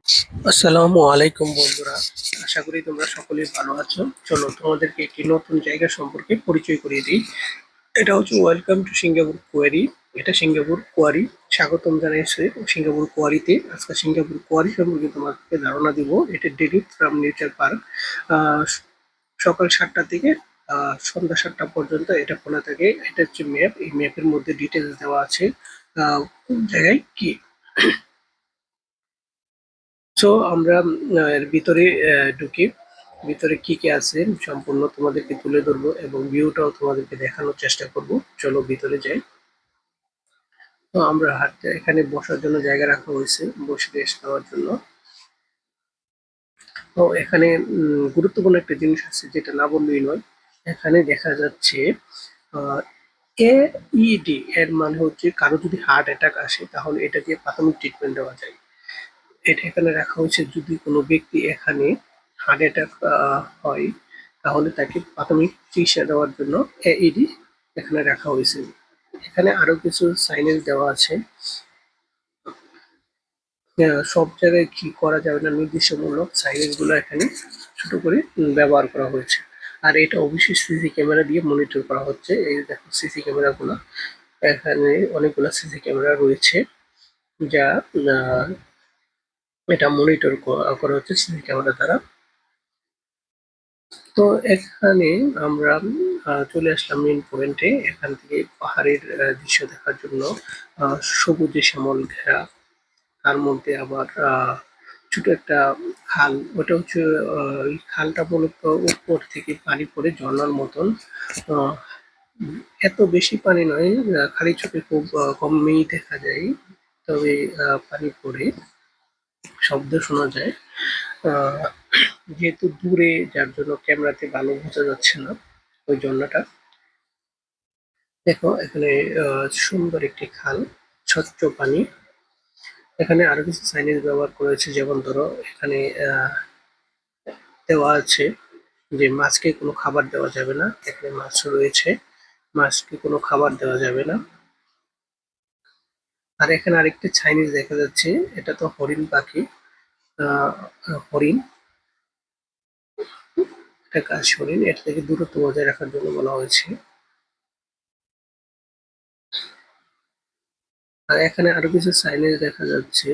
আসসালামু আলাইকুম বন্ধুরা, আশা করি তোমরা সকলেই ভালো আছো। চলো তোমাদেরকে একটি নতুন জায়গা সম্পর্কে পরিচয় করিয়ে দিই। এটা হচ্ছে ওয়েলকাম টু সিঙ্গাপুর কোয়ারি। এটা সিঙ্গাপুর কোয়ারি। স্বাগতম জানাইছে সিঙ্গাপুর কোয়ারিতে। আজকে সিঙ্গাপুর কোয়ারি সম্পর্কে তোমাদেরকে ধারণা দিব। এটা ডেভিড ফ্রাম নেচার পার্ক। সকাল 7টা থেকে সন্ধ্যা 7টা পর্যন্ত এটা খোলা থাকে। এটা হচ্ছে ম্যাপ। এই ম্যাপের মধ্যে ডিটেলস দেওয়া আছে কোন জায়গায় কি। সো আমরা এর ভিতরে ঢুকি। ভিতরে কি কি আছে সম্পূর্ণ তোমাদেরকে তুলে ধরবো এবং ভিউটাও তোমাদেরকে দেখানোর চেষ্টা করব। চলো ভিতরে যাই। তো আমরা হাঁটতে, এখানে বসার জন্য জায়গা রাখা হয়েছে, বসে রেস্ট নেওয়ার জন্য। তো এখানে গুরুত্বপূর্ণ একটা জিনিস আছে যেটা না বললেই নয়। এখানে দেখা যাচ্ছে AED এর মানে হচ্ছে কারো যদি হার্ট অ্যাটাক আসে তাহলে এটা দিয়ে প্রাথমিক ট্রিটমেন্ট দেওয়া যায়। এটা এখানে রাখা হয়েছে, যদি কোনো ব্যক্তি এখানে হার্ট অ্যাটাক হয় তাহলে তাকে প্রাথমিক চিকিৎসা দেওয়ার জন্য AED এখানে রাখা হয়েছে। এখানে আরো কিছু সাইনেজ দেওয়া আছে। সব জায়গায় কি করা যাবে না, নির্দেশমূলক সাইনেজ গুলো এখানে ছোট করে ব্যবহার করা হয়েছে। আর এটা অবশ্যই সিসি ক্যামেরা দিয়ে মনিটর করা হচ্ছে। এই দেখো সিসি ক্যামেরা গুলো, এখানে অনেকগুলো সিসি ক্যামেরা রয়েছে যা এটা মনিটর করা হচ্ছে সিসি ক্যামেরা দ্বারা। তো এখানে আমরা চলে আসলাম মেইন পয়েন্টে। এখান থেকে পাহাড়ের দৃশ্য দেখার জন্য সবুজে শ্যামল ঘেরা, তার মধ্যে আবার ছোট একটা খাল। ওটা হচ্ছে ওই খালটা মূলত উপর থেকে পানি পড়ে ঝর্ণার মতন। আহ, এত বেশি পানি নয়, খালি চোখে খুব কমই দেখা যায়, তবে পানি পড়ে শব্দ শোনা যায়। আহ, যেহেতু দূরে, যার জন্য ক্যামেরাতে ভালো বোঝা যাচ্ছে না ওই ঝর্ণাটা। দেখো এখানে সুন্দর একটি খাল, স্বচ্ছ পানি। এখানে আরো কিছু সাইনেজ ব্যবহার করেছে, যেমন ধরো এখানে দেওয়া আছে যে মাছকে কোনো খাবার দেওয়া যাবে না। এখানে মাছ রয়েছে, মাছকে কোনো খাবার দেওয়া যাবে না। আর এখানে আরেকটা চাইনিজ দেখা যাচ্ছে, এটা তো হরিণ পাখি। আহ হরিণ, এটা কাশ হরিণ। এটা থেকে দূরত্ব বজায় রাখার জন্য বলা হয়েছে। আর এখানে আরো কিছু সাইনেজ দেখা যাচ্ছে,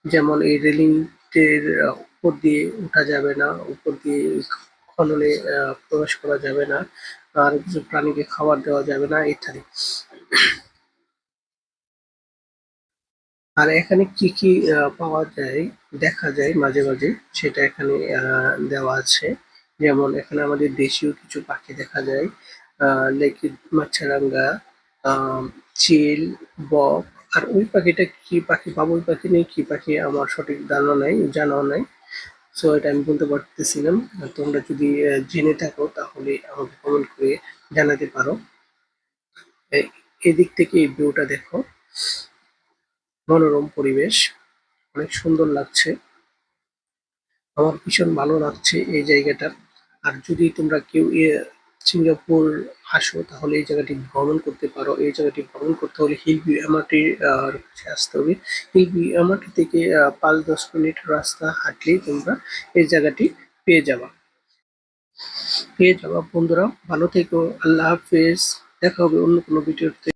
যেমন এই রেলিং এর উপর দিয়ে উঠা যাবে না, উপর দিয়ে খননে প্রবেশ করা যাবে না, আর কিছু প্রাণীকে খাবার দেওয়া যাবে না ইত্যাদি। আর এখানে কি কি পাওয়া যায়, দেখা যায় মাঝে মাঝে, সেটা এখানে দেওয়া আছে। যেমন এখানে আমাদের দেশীয় কিছু পাখি দেখা যায়, লেকি মাছরাঙা, চিল, বক। আর ওই পাখিটা কি পাখি, বাবুই পাখি নেই কি পাখি আমার সঠিক ধারণা নাই, জানাও নাই। সো এটা আমি বলতে পারতেছিলাম। তোমরা যদি জেনে থাকো তাহলে আমাকে কমেন্ট করে জানাতে পারো। এদিক থেকে এই ভিউটা দেখো, মনোরম পরিবেশ, অনেক সুন্দর লাগছে। আমার ভীষণ ভালো লাগছে এই জায়গাটা। আর যদি তোমরা কেউ সিঙ্গাপুর আসো তাহলে এই জায়গাটি ভ্রমণ করতে পারো। এই জায়গাটি ভ্রমণ করতে হলে হিলভিউ এমআরটি কাছে আসতে হবে। হিলভিউ এমআরটি থেকে 5-10 মিনিট রাস্তা হাঁটলেই তোমরা এই জায়গাটি পেয়ে যাবা। বন্ধুরা, ভালো থেকো। আল্লাহ হাফেজ। দেখা হবে অন্য কোনো ভিডিওতে।